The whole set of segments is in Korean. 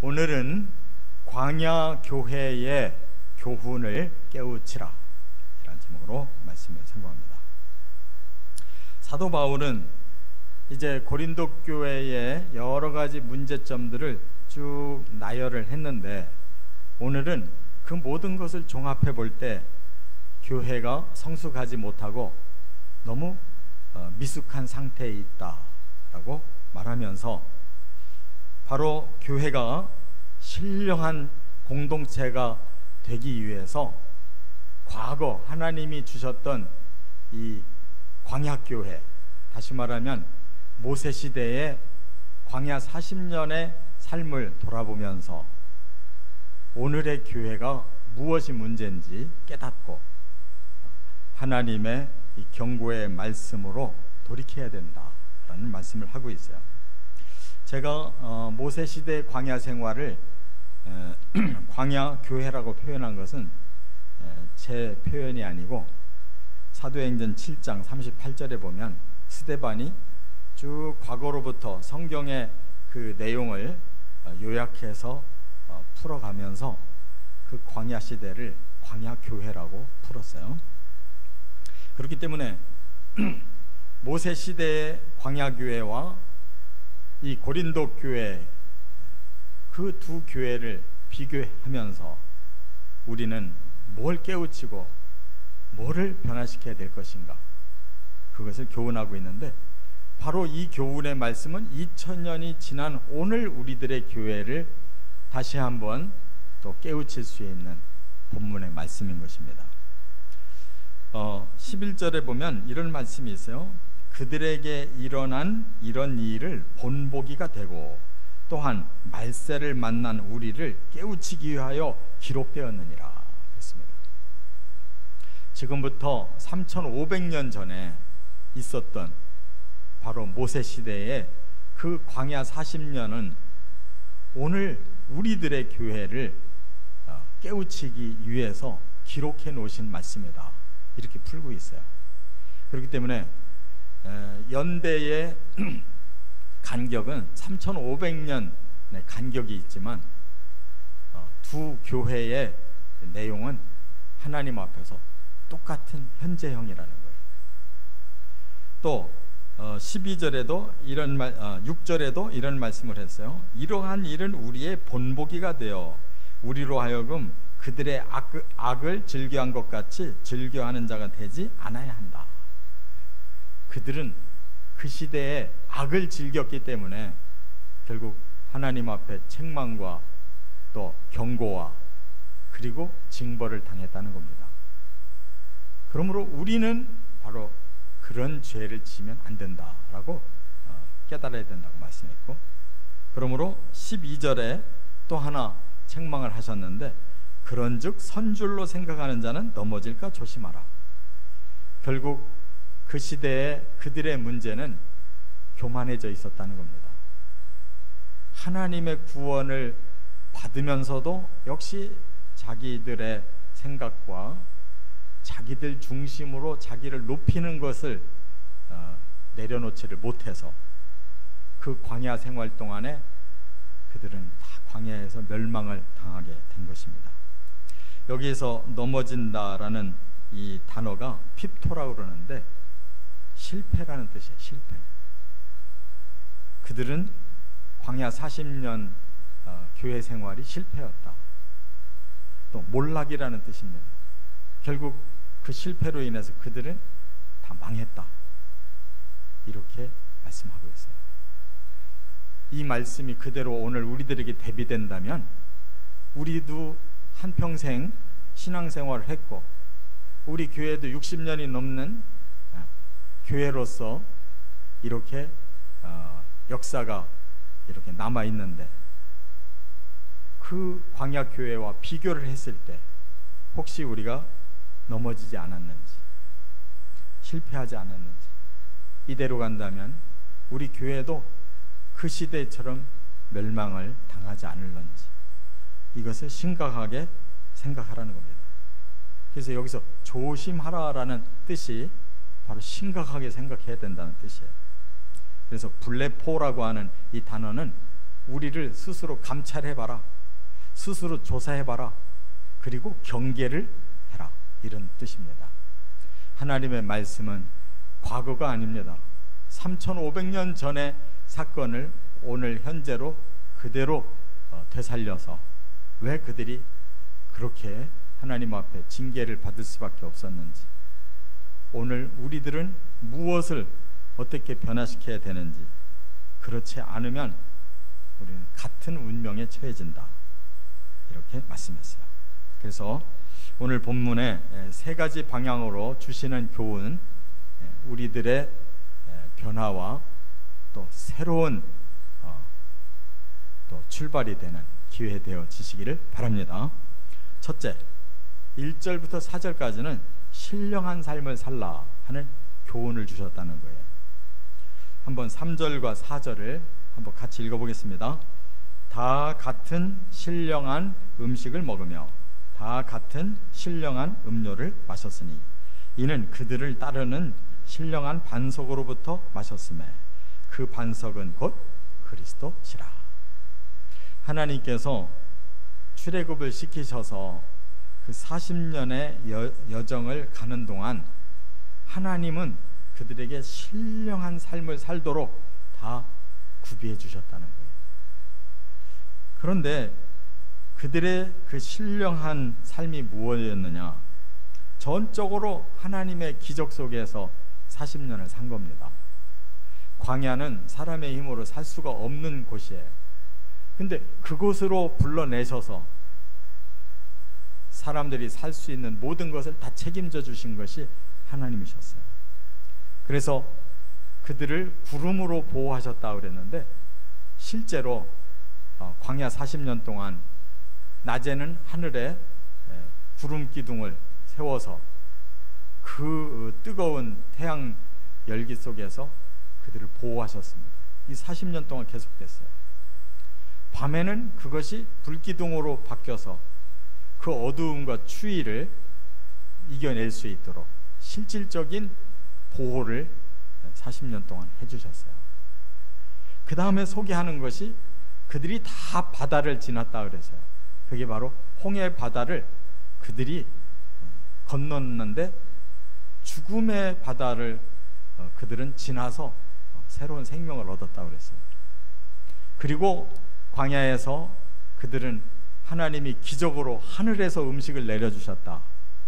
오늘은 광야 교회의 교훈을 깨우치라, 이런 제목으로 말씀을 선고합니다. 사도 바울은 이제 고린도 교회의 여러 가지 문제점들을 쭉 나열을 했는데, 오늘은 그 모든 것을 종합해 볼 때 교회가 성숙하지 못하고 너무 미숙한 상태에 있다라고 말하면서, 바로 교회가 신령한 공동체가 되기 위해서 과거 하나님이 주셨던 이 광야교회, 다시 말하면 모세시대의 광야 40년의 삶을 돌아보면서 오늘의 교회가 무엇이 문제인지 깨닫고 하나님의 이 경고의 말씀으로 돌이켜야 된다라는 말씀을 하고 있어요. 제가 모세시대의 광야 생활을 광야 교회라고 표현한 것은 제 표현이 아니고, 사도행전 7장 38절에 보면 스데반이 쭉 과거로부터 성경의 그 내용을 요약해서 풀어가면서 그 광야 시대를 광야 교회라고 풀었어요. 그렇기 때문에 모세 시대의 광야 교회와 이 고린도 교회, 그 두 교회를 비교하면서 우리는 뭘 깨우치고 뭐를 변화시켜야 될 것인가, 그것을 교훈하고 있는데, 바로 이 교훈의 말씀은 2000년이 지난 오늘 우리들의 교회를 다시 한번 또 깨우칠 수 있는 본문의 말씀인 것입니다. 11절에 보면 이런 말씀이 있어요. 그들에게 일어난 이런 일을 본보기가 되고 또한 말세를 만난 우리를 깨우치기 위하여 기록되었느니라 그랬습니다. 지금부터 3500년 전에 있었던 바로 모세 시대의 그 광야 40년은 오늘 우리들의 교회를 깨우치기 위해서 기록해 놓으신 말씀이다, 이렇게 풀고 있어요. 그렇기 때문에 연대의 간격은 3500년의 간격이 있지만 두 교회의 내용은 하나님 앞에서 똑같은 현재형이라는 거예요. 또 12절에도 이런 6절에도 이런 말씀을 했어요. 이러한 일은 우리의 본보기가 되어 우리로 하여금 그들의 악을 즐겨한 것 같이 즐겨하는 자가 되지 않아야 한다. 그들은 그 시대에 악을 즐겼기 때문에 결국 하나님 앞에 책망과 또 경고와 그리고 징벌을 당했다는 겁니다. 그러므로 우리는 바로 그런 죄를 지으면 안 된다라고 깨달아야 된다고 말씀했고, 그러므로 12절에 또 하나 책망을 하셨는데, 그런즉 선줄로 생각하는 자는 넘어질까 조심하라. 결국 그 시대에 그들의 문제는 교만해져 있었다는 겁니다. 하나님의 구원을 받으면서도 역시 자기들의 생각과 자기들 중심으로 자기를 높이는 것을 내려놓지를 못해서 그 광야 생활 동안에 그들은 다 광야에서 멸망을 당하게 된 것입니다. 여기에서 넘어진다라는 이 단어가 핍토라고 그러는데 실패라는 뜻이에요. 실패. 그들은 광야 40년 교회 생활이 실패였다. 또 몰락이라는 뜻입니다. 결국 그 실패로 인해서 그들은 다 망했다, 이렇게 말씀하고 있어요. 이 말씀이 그대로 오늘 우리들에게 대비된다면 우리도 한평생 신앙생활을 했고 우리 교회도 60년이 넘는 교회로서 이렇게 역사가 이렇게 남아있는데, 그 광야교회와 비교를 했을 때 혹시 우리가 넘어지지 않았는지, 실패하지 않았는지, 이대로 간다면 우리 교회도 그 시대처럼 멸망을 당하지 않을런지, 이것을 심각하게 생각하라는 겁니다. 그래서 여기서 조심하라라는 뜻이 바로 심각하게 생각해야 된다는 뜻이에요. 그래서 블레포라고 하는 이 단어는 우리를 스스로 감찰해봐라, 스스로 조사해봐라, 그리고 경계를 해라, 이런 뜻입니다. 하나님의 말씀은 과거가 아닙니다. 3500년 전의 사건을 오늘 현재로 그대로 되살려서 왜 그들이 그렇게 하나님 앞에 징계를 받을 수밖에 없었는지, 오늘 우리들은 무엇을 어떻게 변화시켜야 되는지, 그렇지 않으면 우리는 같은 운명에 처해진다, 이렇게 말씀했어요. 그래서 오늘 본문에 세 가지 방향으로 주시는 교훈, 우리들의 변화와 또 새로운 또 출발이 되는 기회 되어지시기를 바랍니다. 첫째, 1절부터 4절까지는 신령한 삶을 살라 하는 교훈을 주셨다는 거예요. 한번 3절과 4절을 한번 같이 읽어보겠습니다. 다 같은 신령한 음식을 먹으며 다 같은 신령한 음료를 마셨으니 이는 그들을 따르는 신령한 반석으로부터 마셨음에 그 반석은 곧 그리스도시라. 하나님께서 출애굽을 시키셔서 그 40년의 여정을 가는 동안 하나님은 그들에게 신령한 삶을 살도록 다 구비해 주셨다는 거예요. 그런데 그들의 그 신령한 삶이 무엇이었느냐? 전적으로 하나님의 기적 속에서 40년을 산 겁니다. 광야는 사람의 힘으로 살 수가 없는 곳이에요. 근데 그곳으로 불러내셔서 사람들이 살 수 있는 모든 것을 다 책임져 주신 것이 하나님이셨어요. 그래서 그들을 구름으로 보호하셨다고 그랬는데, 실제로 광야 40년 동안 낮에는 하늘에 구름 기둥을 세워서 그 뜨거운 태양 열기 속에서 그들을 보호하셨습니다. 이 40년 동안 계속됐어요. 밤에는 그것이 불기둥으로 바뀌어서 그 어두움과 추위를 이겨낼 수 있도록 실질적인 보호를 40년 동안 해주셨어요. 그 다음에 소개하는 것이 그들이 다 바다를 지났다 그랬어요. 그게 바로 홍해 바다를 그들이 건넜는데 죽음의 바다를 그들은 지나서 새로운 생명을 얻었다고 그랬어요. 그리고 광야에서 그들은 하나님이 기적으로 하늘에서 음식을 내려주셨다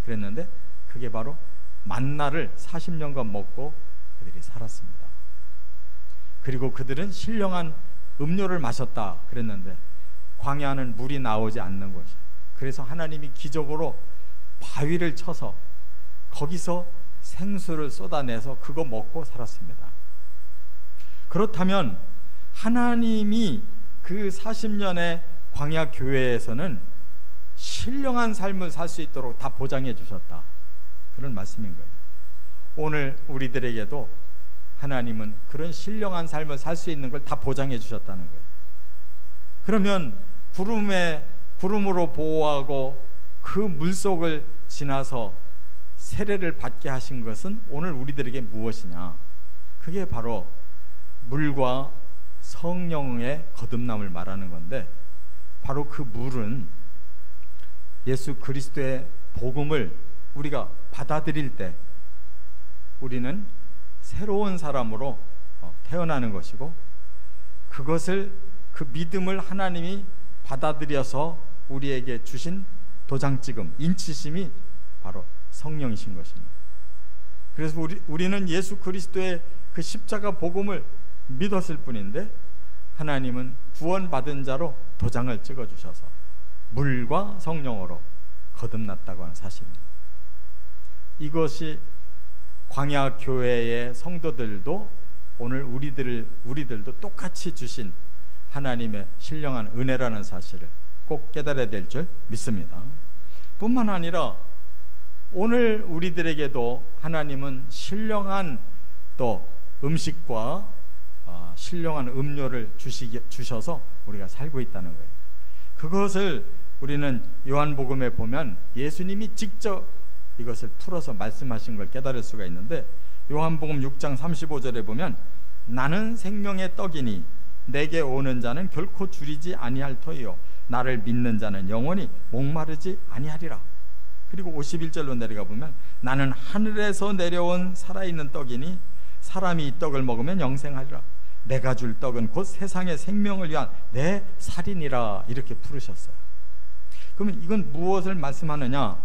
그랬는데, 그게 바로 만나를 40년간 먹고 그들이 살았습니다. 그리고 그들은 신령한 음료를 마셨다 그랬는데, 광야는 물이 나오지 않는 것이, 그래서 하나님이 기적으로 바위를 쳐서 거기서 생수를 쏟아내서 그거 먹고 살았습니다. 그렇다면 하나님이 그 40년의 광야 교회에서는 신령한 삶을 살 수 있도록 다 보장해 주셨다, 그런 말씀인 거예요. 오늘 우리들에게도 하나님은 그런 신령한 삶을 살 수 있는 걸 다 보장해 주셨다는 거예요. 그러면 구름으로 보호하고 그 물속을 지나서 세례를 받게 하신 것은 오늘 우리들에게 무엇이냐? 그게 바로 물과 성령의 거듭남을 말하는 건데, 바로 그 물은 예수 그리스도의 복음을 우리가 받아들일 때 우리는 새로운 사람으로 태어나는 것이고, 그것을, 그 믿음을 하나님이 받아들여서 우리에게 주신 도장찍음, 인치심이 바로 성령이신 것입니다. 그래서 우리는 예수 그리스도의 그 십자가 복음을 믿었을 뿐인데, 하나님은 구원받은 자로 도장을 찍어주셔서 물과 성령으로 거듭났다고 하는 사실입니다. 이것이 광야 교회의 성도들도 오늘 우리들도 똑같이 주신 하나님의 신령한 은혜라는 사실을 꼭 깨달아야 될 줄 믿습니다. 뿐만 아니라 오늘 우리들에게도 하나님은 신령한 또 음식과 신령한 음료를 주셔서 우리가 살고 있다는 거예요. 그것을 우리는 요한복음에 보면 예수님이 직접 이것을 풀어서 말씀하신 걸 깨달을 수가 있는데, 요한복음 6장 35절에 보면 나는 생명의 떡이니 내게 오는 자는 결코 줄이지 아니할 터이요 나를 믿는 자는 영원히 목마르지 아니하리라. 그리고 51절로 내려가 보면 나는 하늘에서 내려온 살아있는 떡이니 사람이 이 떡을 먹으면 영생하리라. 내가 줄 떡은 곧 세상의 생명을 위한 내 살이니라. 이렇게 부르셨어요. 그러면 이건 무엇을 말씀하느냐?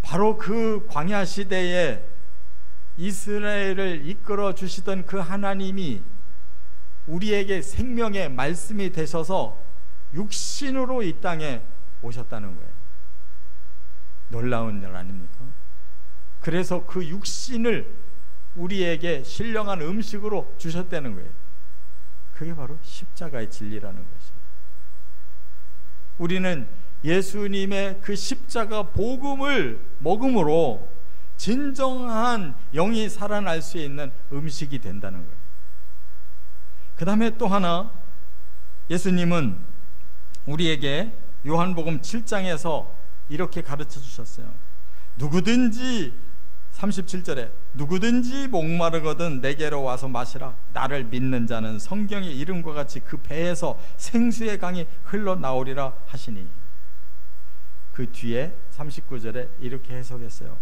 바로 그 광야 시대에 이스라엘을 이끌어 주시던 그 하나님이 우리에게 생명의 말씀이 되셔서 육신으로 이 땅에 오셨다는 거예요. 놀라운 일 아닙니까? 그래서 그 육신을 우리에게 신령한 음식으로 주셨다는 거예요. 그게 바로 십자가의 진리라는 것이에요. 우리는 예수님의 그 십자가 복음을 먹음으로 진정한 영이 살아날 수 있는 음식이 된다는 거예요. 그 다음에 또 하나, 예수님은 우리에게 요한복음 7장에서 이렇게 가르쳐 주셨어요. 누구든지 37절에 누구든지 목마르거든 내게로 와서 마시라. 나를 믿는 자는 성경의 이름과 같이 그 배에서 생수의 강이 흘러나오리라 하시니. 그 뒤에 39절에 이렇게 해석했어요.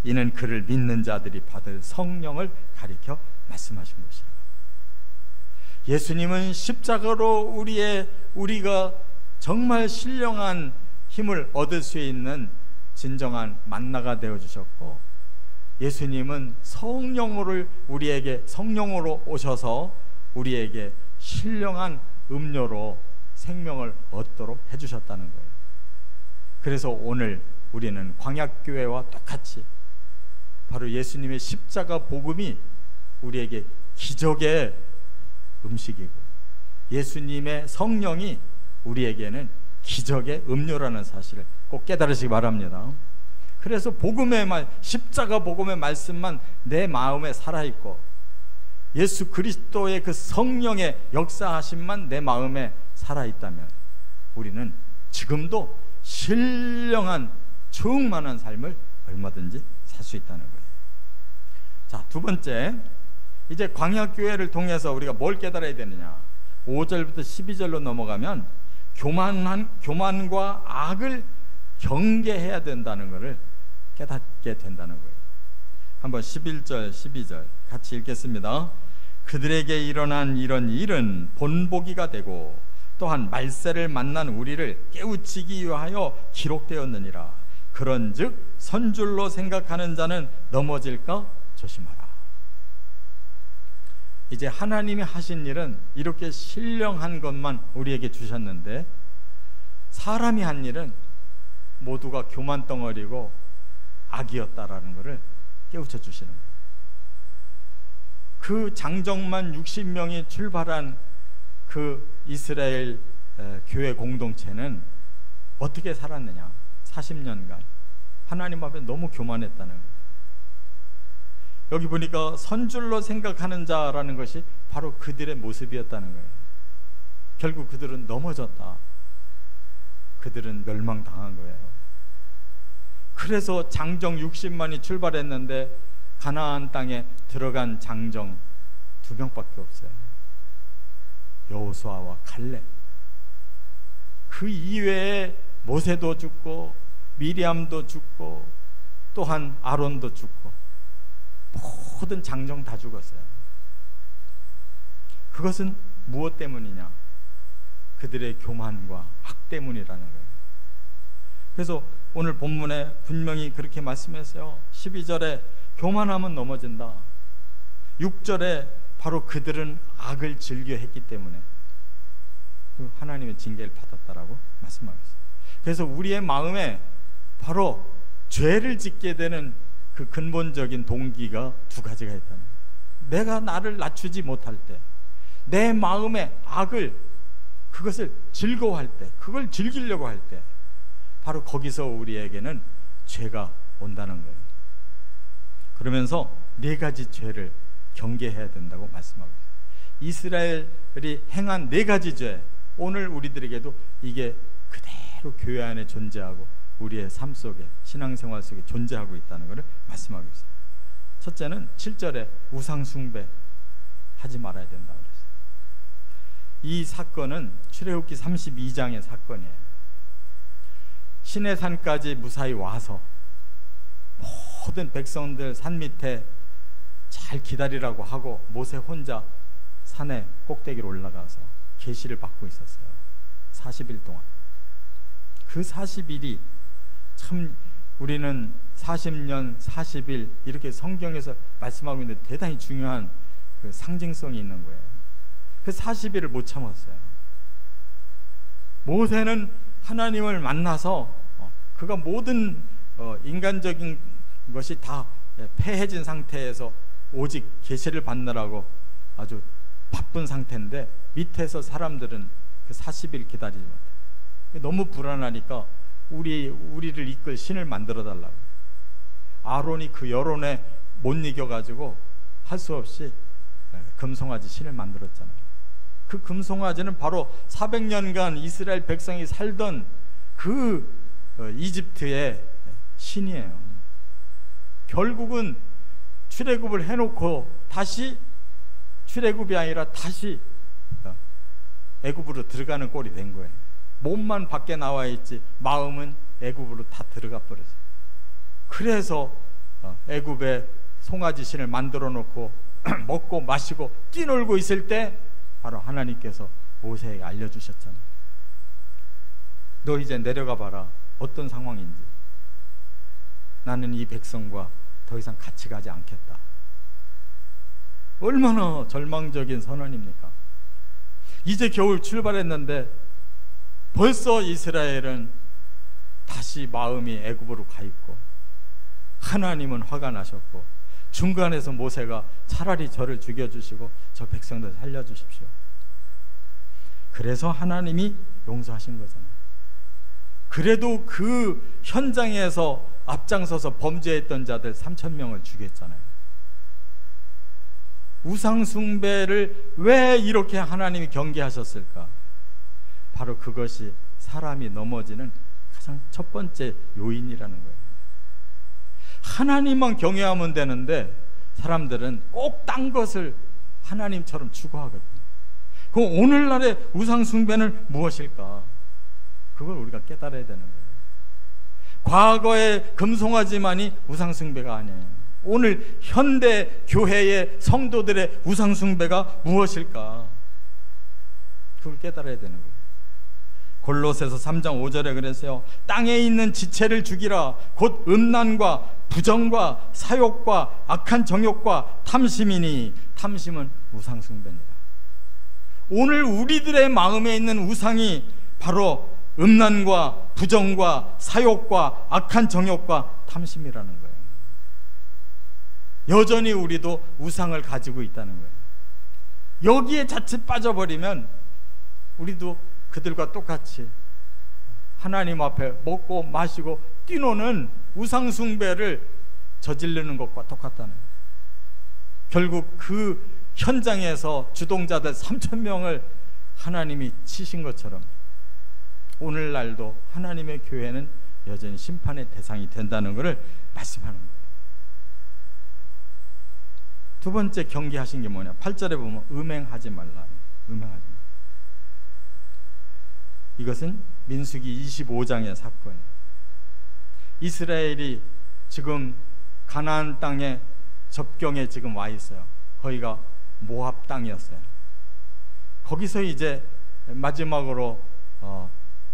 이는 그를 믿는 자들이 받을 성령을 가리켜 말씀하신 것이라. 예수님은 십자가로 우리가 정말 신령한 힘을 얻을 수 있는 진정한 만나가 되어 주셨고, 예수님은 성령으로 오셔서 우리에게 신령한 음료로 생명을 얻도록 해주셨다는 거예요. 그래서 오늘 우리는 광약교회와 똑같이 바로 예수님의 십자가 복음이 우리에게 기적의 음식이고, 예수님의 성령이 우리에게는 기적의 음료라는 사실을 꼭 깨달으시기 바랍니다. 그래서 십자가 복음의 말씀만 내 마음에 살아있고, 예수 그리스도의 그 성령의 역사하심만 내 마음에 살아있다면 우리는 지금도 신령한 충만한 삶을 얼마든지 살 수 있다는 거예요. 자, 두 번째, 이제 광야교회를 통해서 우리가 뭘 깨달아야 되느냐? 5절부터 12절로 넘어가면 교만과 악을 경계해야 된다는 것을 깨닫게 된다는 거예요. 한번 11절 12절 같이 읽겠습니다. 그들에게 일어난 이런 일은 본보기가 되고 또한 말세를 만난 우리를 깨우치기 위하여 기록되었느니라. 그런즉 선줄로 생각하는 자는 넘어질까 조심하라. 이제 하나님이 하신 일은 이렇게 신령한 것만 우리에게 주셨는데, 사람이 한 일은 모두가 교만 덩어리고 악이었다라는 것을 깨우쳐 주시는 거예요. 그 장정만 60명이 출발한 그 이스라엘 교회 공동체는 어떻게 살았느냐? 40년간 하나님 앞에 너무 교만했다는 거예요. 여기 보니까 선줄로 생각하는 자라는 것이 바로 그들의 모습이었다는 거예요. 결국 그들은 넘어졌다. 그들은 멸망당한 거예요. 그래서 장정 60만이 출발했는데 가나안 땅에 들어간 장정 2명밖에 없어요. 여호수아와 갈렙. 그 이외에 모세도 죽고 미리암도 죽고 또한 아론도 죽고 모든 장정 다 죽었어요. 그것은 무엇 때문이냐? 그들의 교만과 악 때문이라는 거예요. 그래서 오늘 본문에 분명히 그렇게 말씀했어요. 12절에 교만하면 넘어진다. 6절에 바로 그들은 악을 즐겨 했기 때문에 하나님의 징계를 받았다라고 말씀하고 있어요. 그래서 우리의 마음에 바로 죄를 짓게 되는 그 근본적인 동기가 두 가지가 있다는 거예요. 내가 나를 낮추지 못할 때, 내 마음의 악을, 그것을 즐거워할 때, 그걸 즐기려고 할 때, 바로 거기서 우리에게는 죄가 온다는 거예요. 그러면서 네 가지 죄를 경계해야 된다고 말씀하고 있어요. 이스라엘이 행한 네 가지 죄, 오늘 우리들에게도 이게 그대로 교회 안에 존재하고 우리의 삶 속에, 신앙생활 속에 존재하고 있다는 것을 말씀하고 있어요. 첫째는 7절에 우상 숭배 하지 말아야 된다고 그랬어요. 이 사건은 출애굽기 32장의 사건이에요. 시내산까지 무사히 와서 모든 백성들 산 밑에 잘 기다리라고 하고 모세 혼자 산에 꼭대기로 올라가서 계시를 받고 있었어요. 40일 동안. 그 40일이 참 우리는 40년 40일 이렇게 성경에서 말씀하고 있는데 대단히 중요한 그 상징성이 있는 거예요. 그 40일을 못 참았어요. 모세는 하나님을 만나서 그가 모든 인간적인 것이 다 패해진 상태에서 오직 계시를 받느라고 아주 바쁜 상태인데 밑에서 사람들은 그 40일 기다리지 못해요. 너무 불안하니까 우리를 이끌 신을 만들어 달라고. 아론이 그 여론에 못 이겨가지고 할 수 없이 금송아지 신을 만들었잖아요. 그 금송아지는 바로 400년간 이스라엘 백성이 살던 그 이집트의 신이에요. 결국은 출애굽을 해놓고 다시 출애굽이 아니라 다시 애굽으로 들어가는 꼴이 된 거예요. 몸만 밖에 나와 있지 마음은 애굽으로 다 들어가 버렸어요. 그래서 애굽에 송아지 신을 만들어 놓고 먹고 마시고 뛰놀고 있을 때 바로 하나님께서 모세에게 알려주셨잖아요. 너 이제 내려가 봐라. 어떤 상황인지. 나는 이 백성과 더 이상 같이 가지 않겠다. 얼마나 절망적인 선언입니까? 이제 겨울 출발했는데 벌써 이스라엘은 다시 마음이 애굽으로 가 있고 하나님은 화가 나셨고 중간에서 모세가 차라리 저를 죽여주시고 저 백성들 살려주십시오. 그래서 하나님이 용서하신 거잖아요. 그래도 그 현장에서 앞장서서 범죄했던 자들 3,000명을 죽였잖아요. 우상숭배를 왜 이렇게 하나님이 경계하셨을까? 바로 그것이 사람이 넘어지는 가장 첫 번째 요인이라는 거예요. 하나님만 경외하면 되는데 사람들은 꼭 딴 것을 하나님처럼 추구하거든요. 그럼 오늘날의 우상숭배는 무엇일까? 그걸 우리가 깨달아야 되는 거예요. 과거의 금송아지만이 우상숭배가 아니에요. 오늘 현대 교회의 성도들의 우상숭배가 무엇일까? 그걸 깨달아야 되는 거예요. 골로새서 3장 5절에 그랬어요. 땅에 있는 지체를 죽이라. 곧 음란과 부정과 사욕과 악한 정욕과 탐심이니 탐심은 우상숭배니라. 오늘 우리들의 마음에 있는 우상이 바로 음란과 부정과 사욕과 악한 정욕과 탐심이라는 거예요. 여전히 우리도 우상을 가지고 있다는 거예요. 여기에 자칫 빠져버리면 우리도 그들과 똑같이 하나님 앞에 먹고 마시고 뛰노는 우상숭배를 저지르는 것과 똑같다는 거예요. 결국 그 현장에서 주동자들 3,000명을 하나님이 치신 것처럼 오늘날도 하나님의 교회는 여전히 심판의 대상이 된다는 것을 말씀하는 거예요. 두 번째 경계하신 게 뭐냐? 8절에 보면 음행하지 말라. 음행하지 말라. 이것은 민수기 25장의 사건이에요. 이스라엘이 지금 가나안 땅의 접경에 지금 와 있어요. 거기가 모압 땅이었어요. 거기서 이제 마지막으로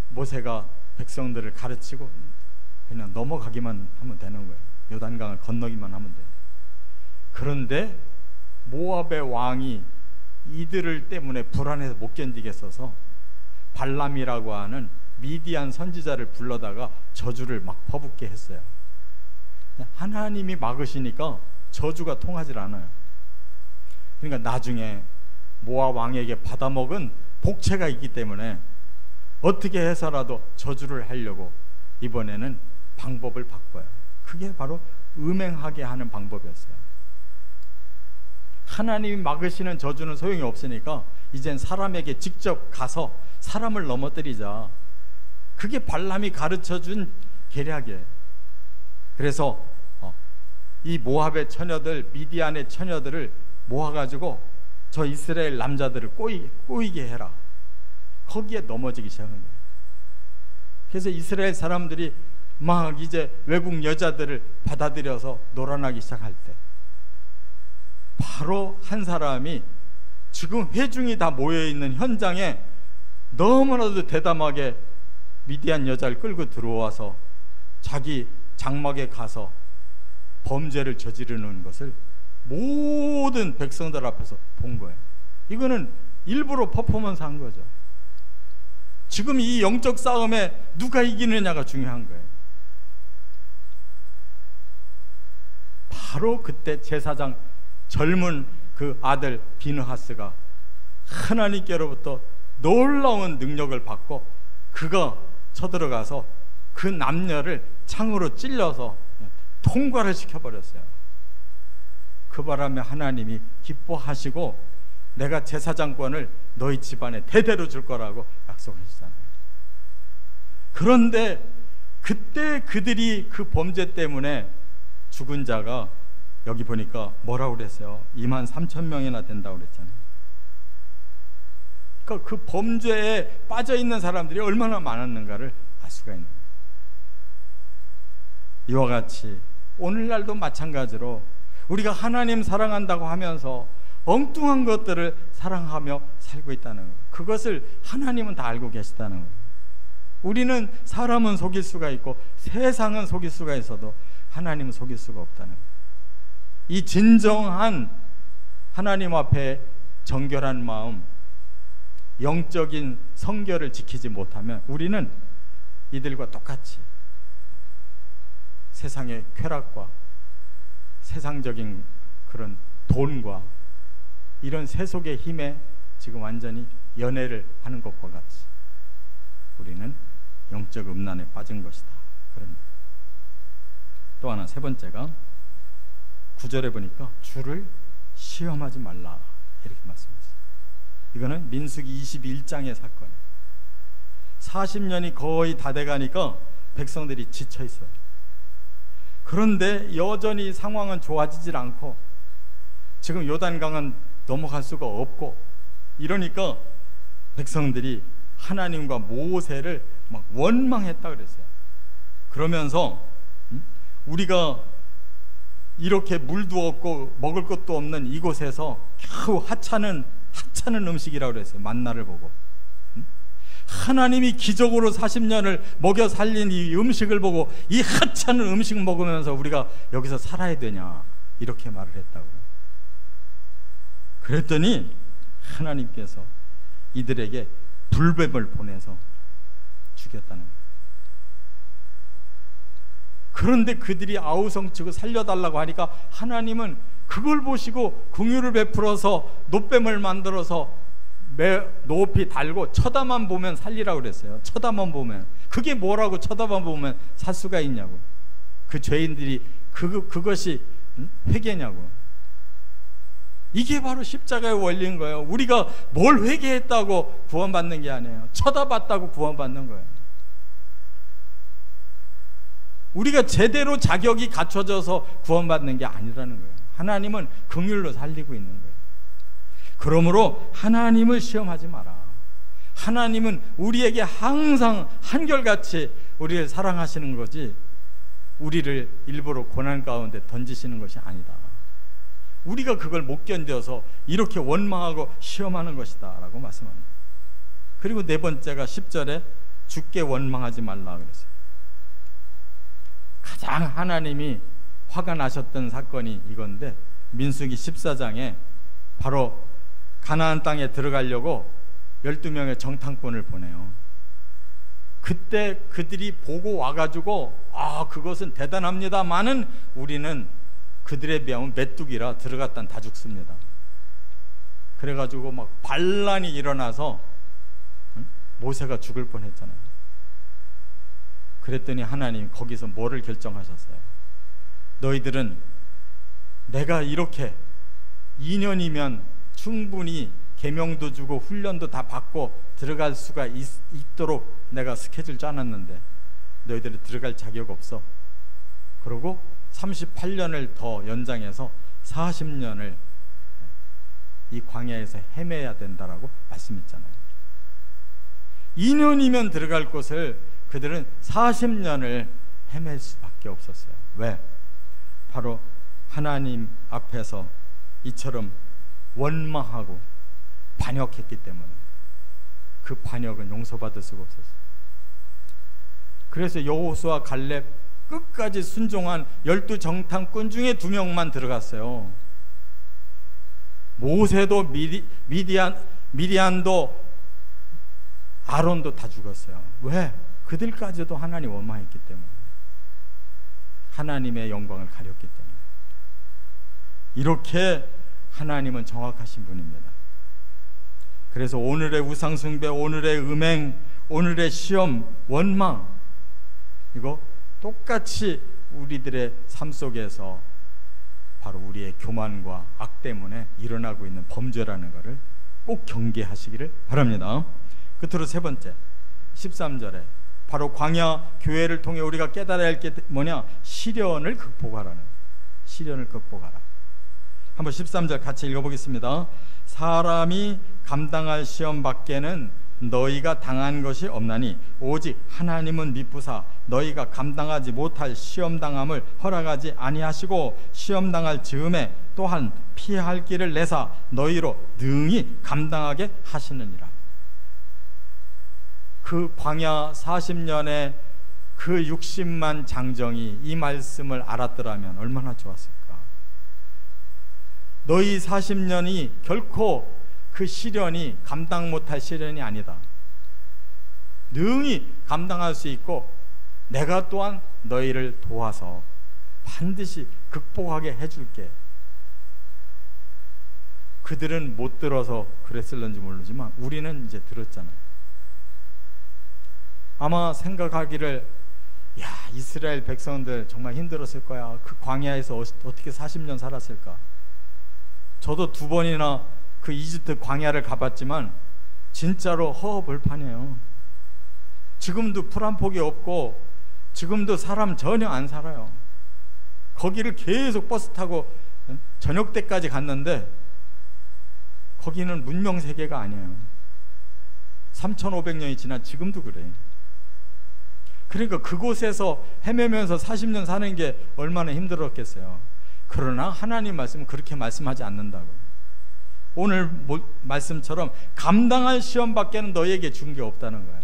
모세가 백성들을 가르치고 그냥 넘어가기만 하면 되는 거예요. 요단강을 건너기만 하면 돼요. 그런데 모압의 왕이 이들을 때문에 불안해서 못 견디겠어서 발람이라고 하는 미디안 선지자를 불러다가 저주를 막 퍼붓게 했어요. 하나님이 막으시니까 저주가 통하질 않아요. 그러니까 나중에 모압 왕에게 받아먹은 복채가 있기 때문에 어떻게 해서라도 저주를 하려고 이번에는 방법을 바꿔요. 그게 바로 음행하게 하는 방법이었어요. 하나님이 막으시는 저주는 소용이 없으니까 이젠 사람에게 직접 가서 사람을 넘어뜨리자. 그게 발람이 가르쳐준 계략이에요. 그래서 이 모압의 처녀들, 미디안의 처녀들을 모아가지고 저 이스라엘 남자들을 꼬이게 해라. 거기에 넘어지기 시작한 거예요. 그래서 이스라엘 사람들이 막 이제 외국 여자들을 받아들여서 놀아나기 시작할 때 바로 한 사람이 지금 회중이 다 모여있는 현장에 너무나도 대담하게 미디안 여자를 끌고 들어와서 자기 장막에 가서 범죄를 저지르는 것을 모든 백성들 앞에서 본 거예요. 이거는 일부러 퍼포먼스 한 거죠. 지금 이 영적 싸움에 누가 이기느냐가 중요한 거예요. 바로 그때 제사장 젊은 그 아들 비느하스가 하나님께로부터 놀라운 능력을 받고 그가 쳐들어가서 그 남녀를 창으로 찔러서 통과를 시켜버렸어요. 그 바람에 하나님이 기뻐하시고 내가 제사장권을 너희 집안에 대대로 줄 거라고 약속하시잖아요. 그런데 그때 그들이 그 범죄 때문에 죽은 자가 여기 보니까 뭐라고 그랬어요? 23,000명이나 된다고 그랬잖아요. 그러니까 그 범죄에 빠져있는 사람들이 얼마나 많았는가를 알 수가 있는 거예요. 이와 같이 오늘날도 마찬가지로 우리가 하나님 사랑한다고 하면서 엉뚱한 것들을 사랑하며 살고 있다는 거예요. 그것을 하나님은 다 알고 계시다는 거예요. 우리는 사람은 속일 수가 있고 세상은 속일 수가 있어도 하나님은 속일 수가 없다는 거예요. 이 진정한 하나님 앞에 정결한 마음, 영적인 성결을 지키지 못하면 우리는 이들과 똑같이 세상의 쾌락과 세상적인 그런 돈과 이런 세속의 힘에 지금 완전히 연애를 하는 것과 같이 우리는 영적 음란에 빠진 것이다. 그럽니다. 또 하나 세 번째가 9절에 보니까 주를 시험하지 말라 이렇게 말씀하셨어요. 이거는 민수기 21장의 사건이에요. 40년이 거의 다 돼가니까 백성들이 지쳐 있어요. 그런데 여전히 상황은 좋아지질 않고 지금 요단강은 넘어갈 수가 없고 이러니까 백성들이 하나님과 모세를 막 원망했다 그랬어요. 그러면서 우리가 이렇게 물도 없고 먹을 것도 없는 이곳에서 겨우 하찮은 음식이라고 그랬어요. 만나를 보고 하나님이 기적으로 40년을 먹여 살린 이 음식을 보고 이 하찮은 음식 먹으면서 우리가 여기서 살아야 되냐 이렇게 말을 했다고요. 그랬더니 하나님께서 이들에게 불뱀을 보내서 죽였다는 거예요. 그런데 그들이 아우성치고 살려달라고 하니까 하나님은 그걸 보시고 긍휼을 베풀어서 놋뱀을 만들어서 높이 달고 쳐다만 보면 살리라고 그랬어요. 쳐다만 보면. 그게 뭐라고 쳐다만 보면 살 수가 있냐고. 그 죄인들이 그것이 회개냐고. 이게 바로 십자가의 원리인 거예요. 우리가 뭘 회개했다고 구원받는 게 아니에요. 쳐다봤다고 구원받는 거예요. 우리가 제대로 자격이 갖춰져서 구원받는 게 아니라는 거예요. 하나님은 긍휼로 살리고 있는 거예요. 그러므로 하나님을 시험하지 마라. 하나님은 우리에게 항상 한결같이 우리를 사랑하시는 거지 우리를 일부러 고난 가운데 던지시는 것이 아니다. 우리가 그걸 못 견뎌서 이렇게 원망하고 시험하는 것이다 라고 말씀합니다. 그리고 네 번째가 10절에 주께 원망하지 말라 그랬어요. 가장 하나님이 화가 나셨던 사건이 이건데 민수기 14장에 바로 가나안 땅에 들어가려고 12명의 정탐꾼을 보내요. 그때 그들이 보고 와가지고 그것은 대단합니다만은 우리는 그들에 비하면 메뚜기라 들어갔단 다 죽습니다. 그래가지고 막 반란이 일어나서 모세가 죽을 뻔했잖아요. 그랬더니 하나님 거기서 뭐를 결정하셨어요? 너희들은 내가 이렇게 2년이면 충분히 계명도 주고 훈련도 다 받고 들어갈 수가 있도록 내가 스케줄 짜놨는데 너희들은 들어갈 자격 없어. 그리고 38년을 더 연장해서 40년을 이 광야에서 헤매야 된다라고 말씀했잖아요. 2년이면 들어갈 곳을 그들은 40년을 헤맬 수밖에 없었어요. 왜? 바로 하나님 앞에서 이처럼 원망하고 반역했기 때문에. 그 반역은 용서받을 수가 없었어요. 그래서 여호수아 갈렙 끝까지 순종한 12정탐꾼 중에 2명만 들어갔어요. 모세도 미디안도 아론도 다 죽었어요. 왜? 그들까지도 하나님 원망했기 때문에. 하나님의 영광을 가렸기 때문에. 이렇게 하나님은 정확하신 분입니다. 그래서 오늘의 우상숭배, 오늘의 음행, 오늘의 시험, 원망, 이거 똑같이 우리들의 삶 속에서 바로 우리의 교만과 악 때문에 일어나고 있는 범죄라는 것을 꼭 경계하시기를 바랍니다. 끝으로 세 번째, 13절에 바로 광야 교회를 통해 우리가 깨달아야 할 게 뭐냐? 시련을 극복하라는, 시련을 극복하라. 한번 13절 같이 읽어보겠습니다. 사람이 감당할 시험 밖에는 너희가 당한 것이 없나니 오직 하나님은 미쁘사 너희가 감당하지 못할 시험당함을 허락하지 아니하시고 시험당할 즈음에 또한 피할 길을 내사 너희로 능히 감당하게 하시느니라. 그 광야 40년의 그 60만 장정이 이 말씀을 알았더라면 얼마나 좋았을까. 너희 40년이 결코 그 시련이 감당 못할 시련이 아니다. 능히 감당할 수 있고 내가 또한 너희를 도와서 반드시 극복하게 해줄게. 그들은 못 들어서 그랬을런지 모르지만 우리는 이제 들었잖아요. 아마 생각하기를, 야, 이스라엘 백성들 정말 힘들었을 거야. 그 광야에서 어떻게 40년 살았을까. 저도 2번이나 그 이집트 광야를 가봤지만 진짜로 허허벌판이에요. 지금도 풀 한 폭이 없고 지금도 사람 전혀 안 살아요. 거기를 계속 버스 타고 저녁 때까지 갔는데 거기는 문명 세계가 아니에요. 3,500년이 지난 지금도 그래. 그러니까 그곳에서 헤매면서 40년 사는 게 얼마나 힘들었겠어요. 그러나 하나님 말씀은 그렇게 말씀하지 않는다고요. 오늘 말씀처럼 감당할 시험밖에는 너희에게 준 게 없다는 거예요.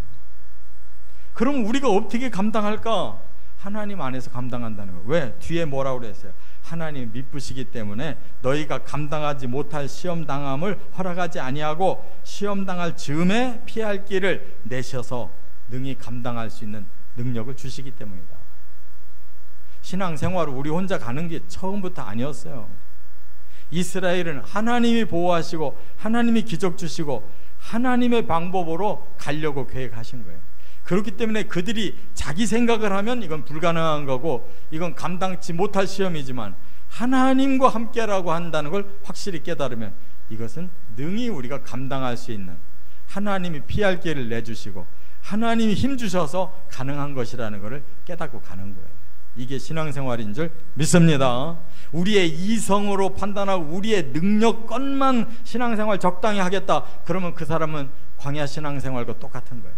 그럼 우리가 어떻게 감당할까? 하나님 안에서 감당한다는 거예요. 왜? 뒤에 뭐라고 그랬어요? 하나님 미쁘시기 때문에 너희가 감당하지 못할 시험당함을 허락하지 아니하고 시험당할 즈음에 피할 길을 내셔서 능히 감당할 수 있는 능력을 주시기 때문이다. 신앙생활을 우리 혼자 가는 게 처음부터 아니었어요. 이스라엘은 하나님이 보호하시고 하나님이 기적 주시고 하나님의 방법으로 가려고 계획하신 거예요. 그렇기 때문에 그들이 자기 생각을 하면 이건 불가능한 거고 이건 감당치 못할 시험이지만 하나님과 함께라고 한다는 걸 확실히 깨달으면 이것은 능히 우리가 감당할 수 있는, 하나님이 피할 길을 내주시고 하나님이 힘주셔서 가능한 것이라는 것을 깨닫고 가는 거예요. 이게 신앙생활인 줄 믿습니다. 우리의 이성으로 판단하고 우리의 능력껏만 신앙생활 적당히 하겠다, 그러면 그 사람은 광야 신앙생활과 똑같은 거예요.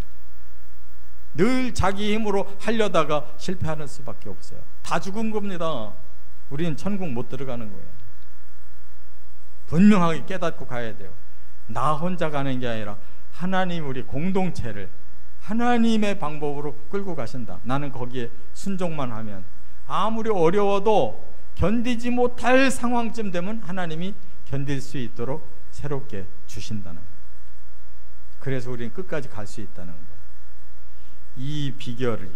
늘 자기 힘으로 하려다가 실패하는 수밖에 없어요. 다 죽은 겁니다. 우리는 천국 못 들어가는 거예요. 분명하게 깨닫고 가야 돼요. 나 혼자 가는 게 아니라 하나님 우리 공동체를 하나님의 방법으로 끌고 가신다. 나는 거기에 순종만 하면 아무리 어려워도 견디지 못할 상황쯤 되면 하나님이 견딜 수 있도록 새롭게 주신다는 거예요. 그래서 우리는 끝까지 갈 수 있다는 거예요. 이 비결이,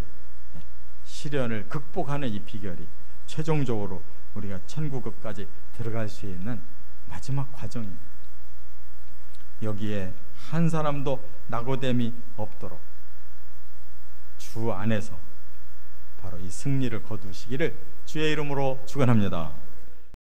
시련을 극복하는 이 비결이 최종적으로 우리가 천국까지 들어갈 수 있는 마지막 과정입니다. 여기에 한 사람도 낙오됨이 없도록 주 안에서 바로 이 승리를 거두시기를 주의 이름으로 축원합니다.